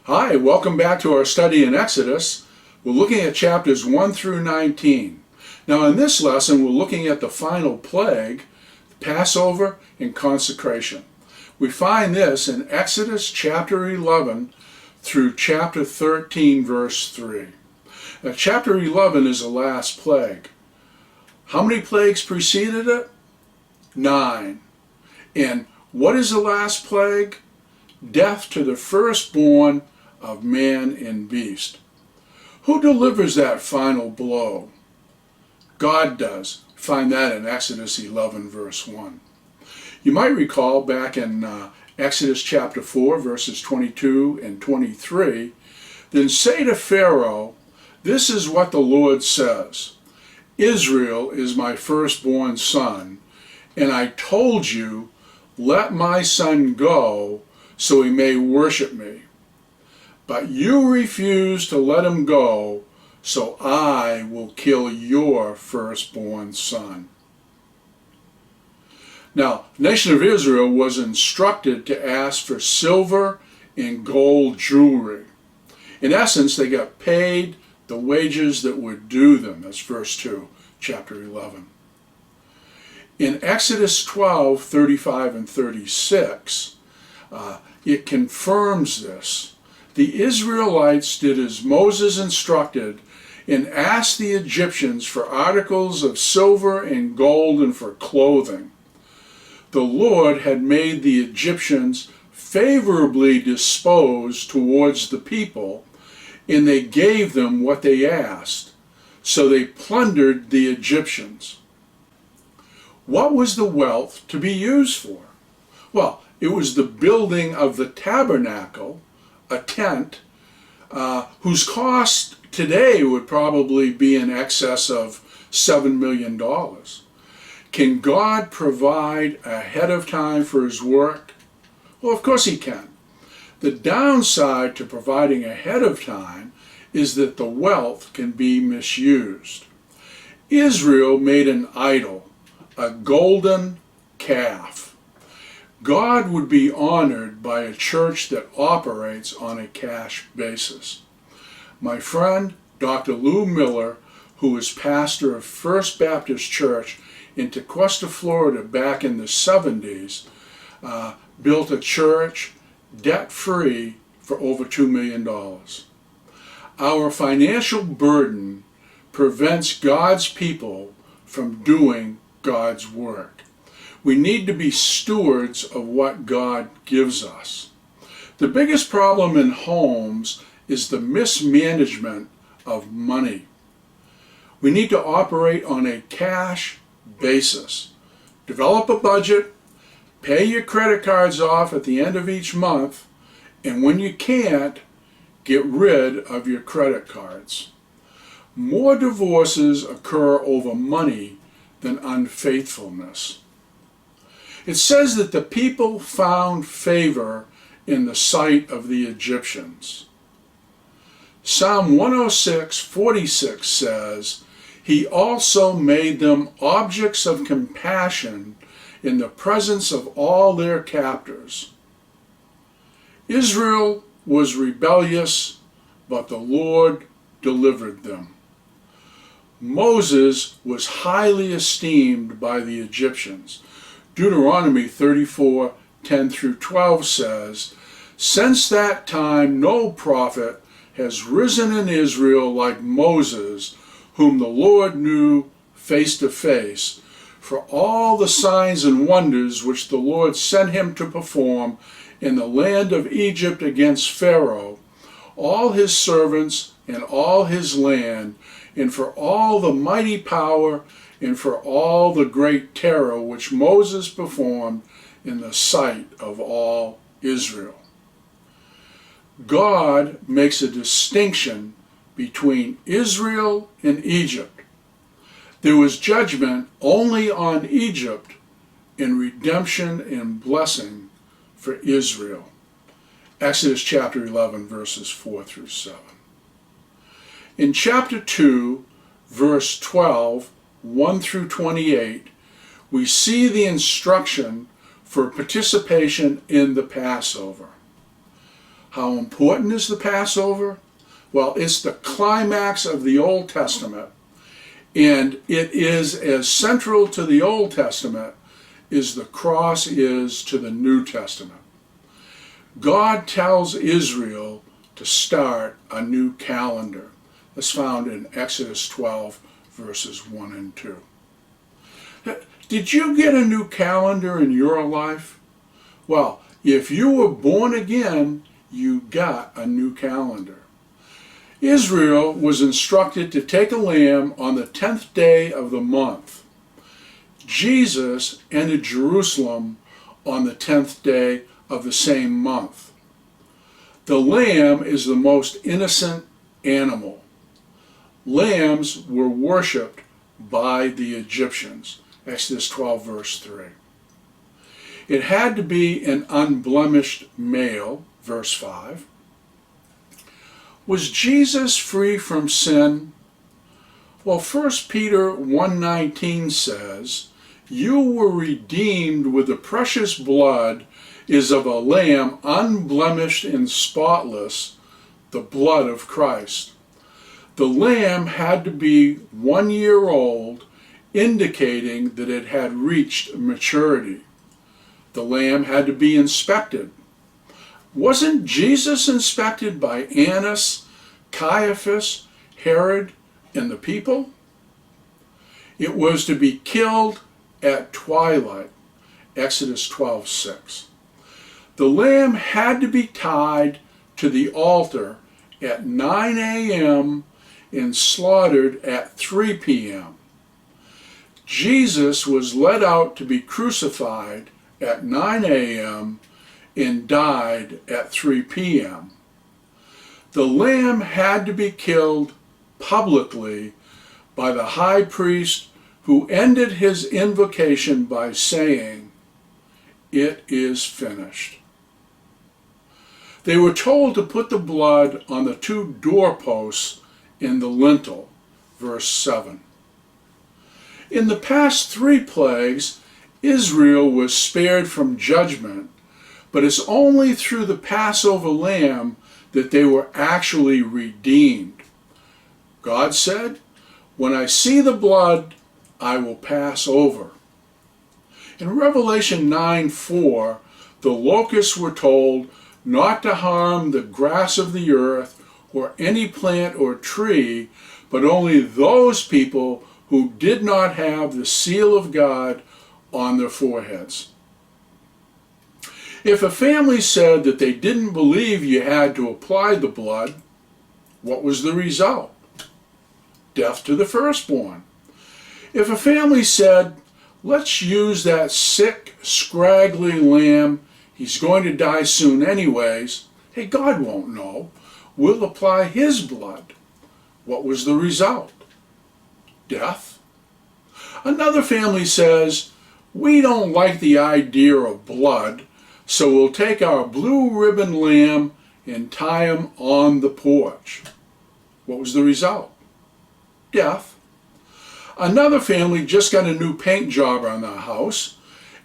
Hi, welcome back to our study in Exodus. We're looking at chapters 1 through 19. Now in this lesson we're looking at the final plague, Passover and consecration. We find this in Exodus chapter 11 through chapter 13 verse 3. Now chapter 11 is the last plague. How many plagues preceded it? 9. And what is the last plague? Death to the firstborn of man and beast. Who delivers that final blow? God does. Find that in Exodus 11 verse 1. You might recall back in Exodus chapter 4 verses 22 and 23, then say to Pharaoh, this is what the Lord says, Israel is my firstborn son, and I told you, let my son go so he may worship me. But you refuse to let him go, so I will kill your firstborn son. Now, the nation of Israel was instructed to ask for silver and gold jewelry. In essence, they got paid the wages that were due them. That's verse 2, chapter 11. In Exodus 12, 35 and 36, it confirms this. The Israelites did as Moses instructed and asked the Egyptians for articles of silver and gold and for clothing. The Lord had made the Egyptians favorably disposed towards the people, and they gave them what they asked. So they plundered the Egyptians. What was the wealth to be used for? Well, it was the building of the tabernacle, a tent, whose cost today would probably be in excess of $7 million. Can God provide ahead of time for his work? Well, of course he can. The downside to providing ahead of time is that the wealth can be misused. Israel made an idol, a golden calf. God would be honored by a church that operates on a cash basis. My friend, Dr. Lou Miller, who was pastor of First Baptist Church in Tequesta, Florida back in the 70s, built a church debt-free for over $2 million. Our financial burden prevents God's people from doing God's work. We need to be stewards of what God gives us. The biggest problem in homes is the mismanagement of money. We need to operate on a cash basis. Develop a budget, pay your credit cards off at the end of each month, and when you can't, get rid of your credit cards. More divorces occur over money than unfaithfulness. It says that the people found favor in the sight of the Egyptians. Psalm 106:46 says, he also made them objects of compassion in the presence of all their captors. Israel was rebellious, but the Lord delivered them. Moses was highly esteemed by the Egyptians. Deuteronomy 34:10 through 12 says, since that time no prophet has risen in Israel like Moses, whom the Lord knew face to face, for all the signs and wonders which the Lord sent him to perform in the land of Egypt against Pharaoh, all his servants and all his land, and for all the mighty power and for all the great terror which Moses performed in the sight of all Israel. God makes a distinction between Israel and Egypt. There was judgment only on Egypt and redemption and blessing for Israel. Exodus chapter 11 verses 4 through 7. In chapter 2 verse 12, 1 through 28, we see the instruction for participation in the Passover. How important is the Passover? Well, it's the climax of the Old Testament, and it is as central to the Old Testament as the cross is to the New Testament. God tells Israel to start a new calendar. That's found in Exodus 12, verses 1 and 2. Did you get a new calendar in your life? Well, if you were born again, you got a new calendar. Israel was instructed to take a lamb on the 10th day of the month. Jesus entered Jerusalem on the 10th day of the same month. The lamb is the most innocent animal. Lambs were worshipped by the Egyptians. Exodus 12, verse 3. It had to be an unblemished male, verse 5. Was Jesus free from sin? Well, 1 Peter 1:19 says, "You were redeemed with the precious blood is of a lamb unblemished and spotless, the blood of Christ." The lamb had to be 1 year old, indicating that it had reached maturity. The lamb had to be inspected. Wasn't Jesus inspected by Annas, Caiaphas, Herod, and the people? It was to be killed at twilight, Exodus 12:6. The lamb had to be tied to the altar at 9 a.m. and slaughtered at 3 p.m. Jesus was led out to be crucified at 9 a.m. and died at 3 p.m. The lamb had to be killed publicly by the high priest, who ended his invocation by saying, "It is finished." They were told to put the blood on the 2 doorposts in the lintel, verse 7. In the past 3 plagues, Israel was spared from judgment, but it's only through the Passover lamb that they were actually redeemed. God said, "When I see the blood, I will pass over." In Revelation 9:4, the locusts were told not to harm the grass of the earth or any plant or tree, but only those people who did not have the seal of God on their foreheads. If a family said that they didn't believe you had to apply the blood, what was the result? Death to the firstborn. If a family said, "Let's use that sick, scraggly lamb, he's going to die soon anyways, hey, God won't know, we'll apply his blood," what was the result? Death. Another family says, "We don't like the idea of blood, so we'll take our blue ribbon lamb and tie him on the porch." What was the result? Death. Another family just got a new paint job on their house,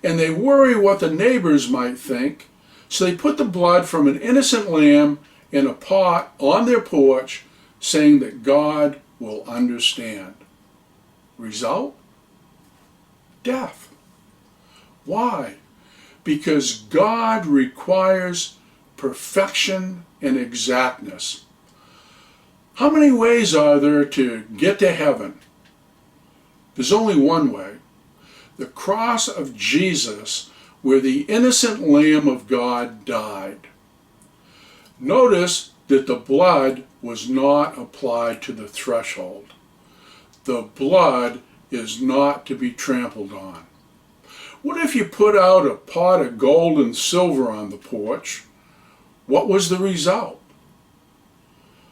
and they worry what the neighbors might think, so they put the blood from an innocent lamb in a pot on their porch, saying that God will understand. Result? Death. Why? Because God requires perfection and exactness. How many ways are there to get to heaven? There's only one way. The cross of Jesus, where the innocent Lamb of God died. Notice that the blood was not applied to the threshold. The blood is not to be trampled on. What if you put out a pot of gold and silver on the porch? What was the result?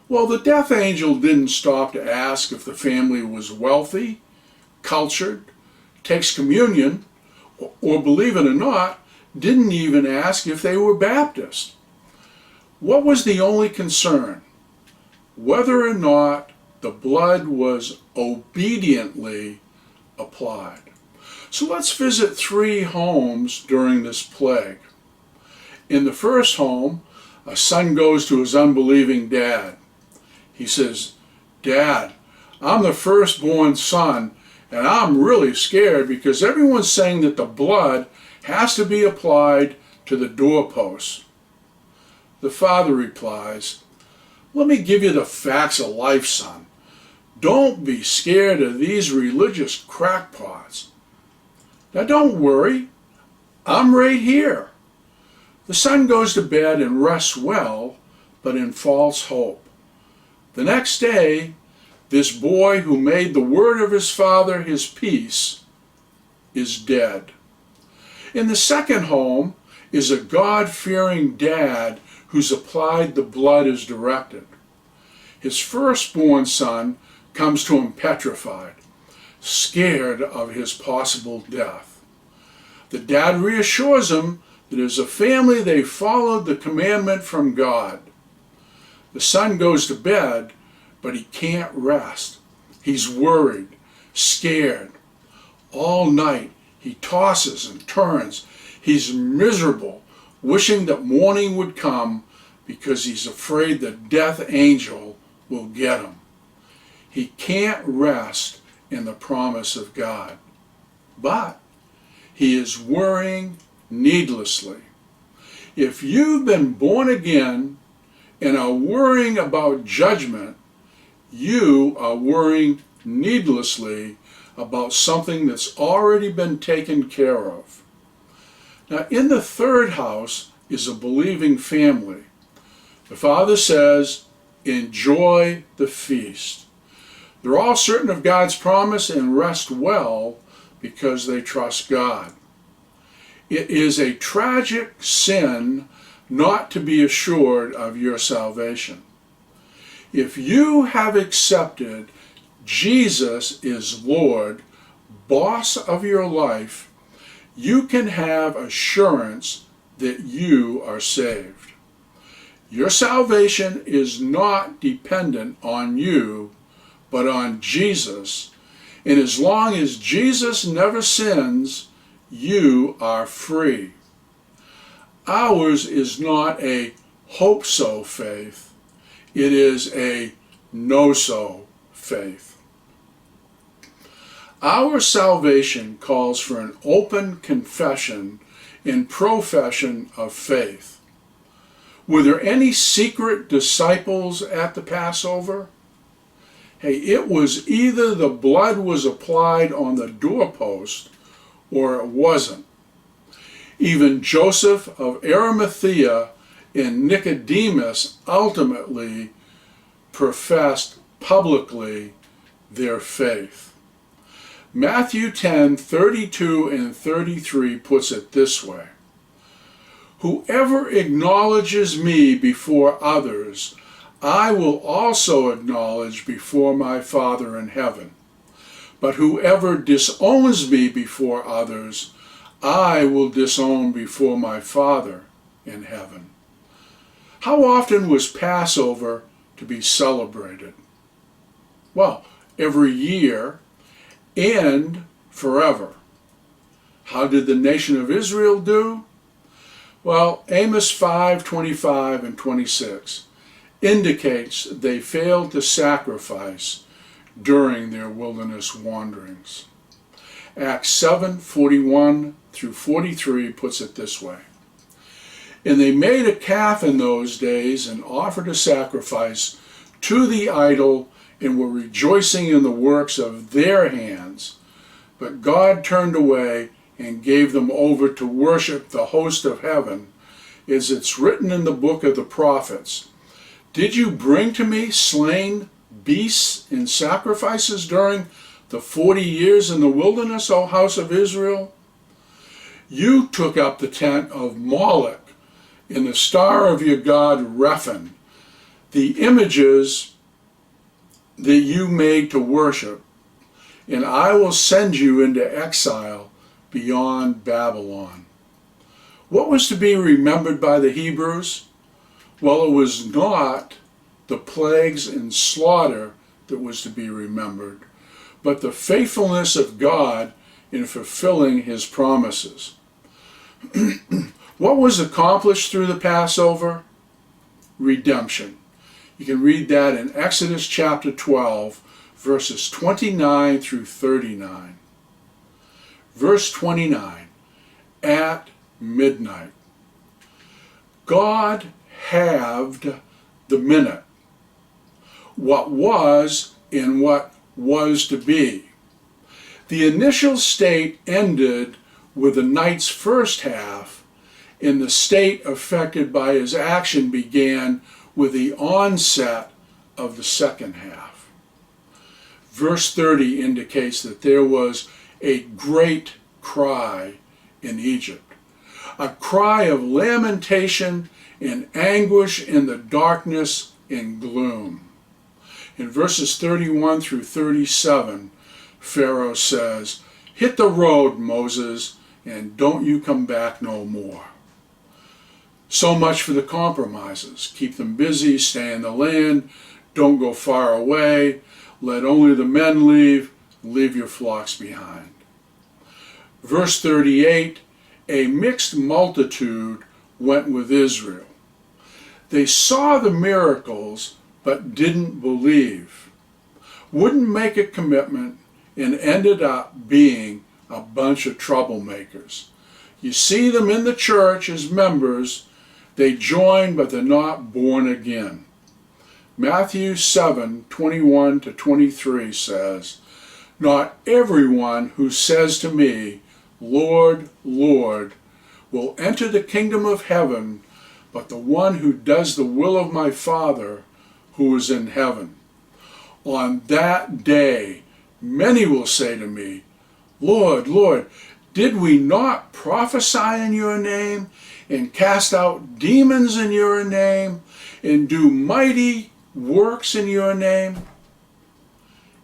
Well, the death angel didn't stop to ask if the family was wealthy, cultured, takes communion, or believe it or not, didn't even ask if they were Baptist. What was the only concern? Whether or not the blood was obediently applied. So let's visit 3 homes during this plague. In the first home, A son goes to his unbelieving dad. He says, "Dad, I'm the firstborn son, and I'm really scared because everyone's saying that the blood has to be applied to the doorposts." The father replies, "Let me give you the facts of life, son. Don't be scared of these religious crackpots. Now don't worry, I'm right here." The son goes to bed and rests well, but in false hope. The next day, this boy who made the word of his father his peace is dead. In the second home is a God-fearing dad who's applied the blood as directed. His firstborn son comes to him petrified, scared of his possible death. The dad reassures him that as a family they followed the commandment from God. The son goes to bed, but he can't rest. He's worried, scared. All night he tosses and turns. He's miserable, wishing that morning would come because he's afraid the death angel will get him. He can't rest in the promise of God. But he is worrying needlessly. If you've been born again and are worrying about judgment, you are worrying needlessly about something that's already been taken care of. Now, in the third house is a believing family. The father says, "Enjoy the feast." They're all certain of God's promise and rest well because they trust God. It is a tragic sin not to be assured of your salvation. If you have accepted Jesus is Lord, boss of your life, you can have assurance that you are saved. Your salvation is not dependent on you, but on Jesus. And as long as Jesus never sins, you are free. Ours is not a hope-so faith. It is a know-so faith. Our salvation calls for an open confession and profession of faith. Were there any secret disciples at the Passover? Hey, it was either the blood was applied on the doorpost or it wasn't. Even Joseph of Arimathea and Nicodemus ultimately professed publicly their faith. Matthew 10:32 and 33 puts it this way: "Whoever acknowledges me before others, I will also acknowledge before my Father in heaven. But whoever disowns me before others, I will disown before my Father in heaven." How often was Passover to be celebrated? Well, every year and forever. How did the nation of Israel do? Well, Amos 5:25 and 26 indicates they failed to sacrifice during their wilderness wanderings. Acts 7:41 through 43 puts it this way: "And they made a calf in those days and offered a sacrifice to the idol and were rejoicing in the works of their hands. But God turned away and gave them over to worship the host of heaven, as it's written in the book of the prophets. Did you bring to me slain beasts and sacrifices during the 40 years in the wilderness, O house of Israel? You took up the tent of Moloch and the star of your god Rephan, the images that you made to worship, and I will send you into exile beyond Babylon." What was to be remembered by the Hebrews? Well, it was not the plagues and slaughter that was to be remembered, but the faithfulness of God in fulfilling his promises. What was accomplished through the Passover? redemption. You can read that in Exodus chapter 12, verses 29 through 39. Verse 29, at midnight, God halved the minute, what was and what was to be. The initial state ended with the night's first half, and the state affected by his action began with the onset of the second half. Verse 30 indicates that there was a great cry in Egypt, a cry of lamentation and anguish in the darkness and gloom. In verses 31 through 37, Pharaoh says, "Hit the road, Moses, and don't you come back no more." So much for the compromises. Keep them busy, stay in the land, don't go far away, let only the men leave your flocks behind. Verse 38, a mixed multitude went with Israel. They saw the miracles, but didn't believe, wouldn't make a commitment, and ended up being a bunch of troublemakers. You see them in the church as members. They join, but they're not born again. Matthew 7:21 to 23 says, "Not everyone who says to me, 'Lord, Lord,' will enter the kingdom of heaven, but the one who does the will of my Father who is in heaven. On that day, many will say to me, 'Lord, Lord, did we not prophesy in your name, and cast out demons in your name, and do mighty works in your name?'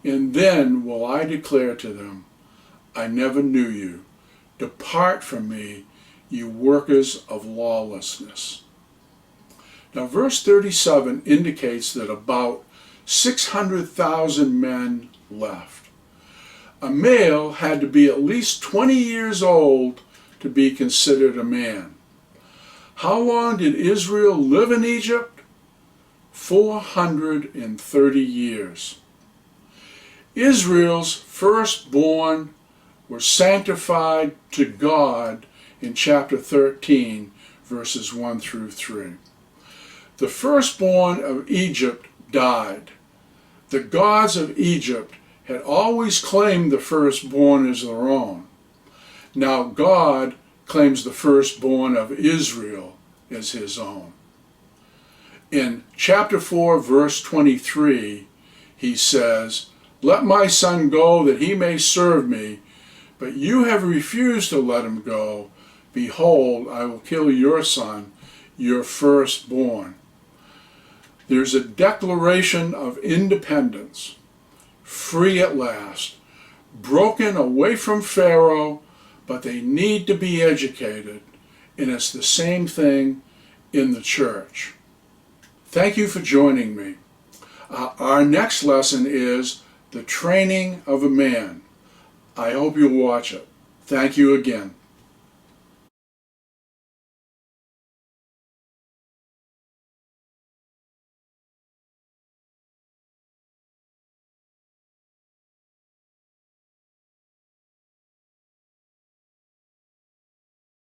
And then will I declare to them, 'I never knew you. Depart from me, you workers of lawlessness.'" Now verse 37 indicates that about 600,000 men left. A male had to be at least 20 years old to be considered a man. How long did Israel live in Egypt? 430 years. Israel's firstborn were sanctified to God in chapter 13, verses 1 through 3. The firstborn of Egypt died. The gods of Egypt had always claimed the firstborn as their own. Now God claims the firstborn of Israel as his own. In chapter 4, verse 23, he says, "Let my son go that he may serve me, but you have refused to let him go. Behold, I will kill your son, your firstborn." There's a declaration of independence, free at last, broken away from Pharaoh, but they need to be educated, and it's the same thing in the church. Thank you for joining me. Our next lesson is the training of a man. I hope you'll watch it. Thank you again.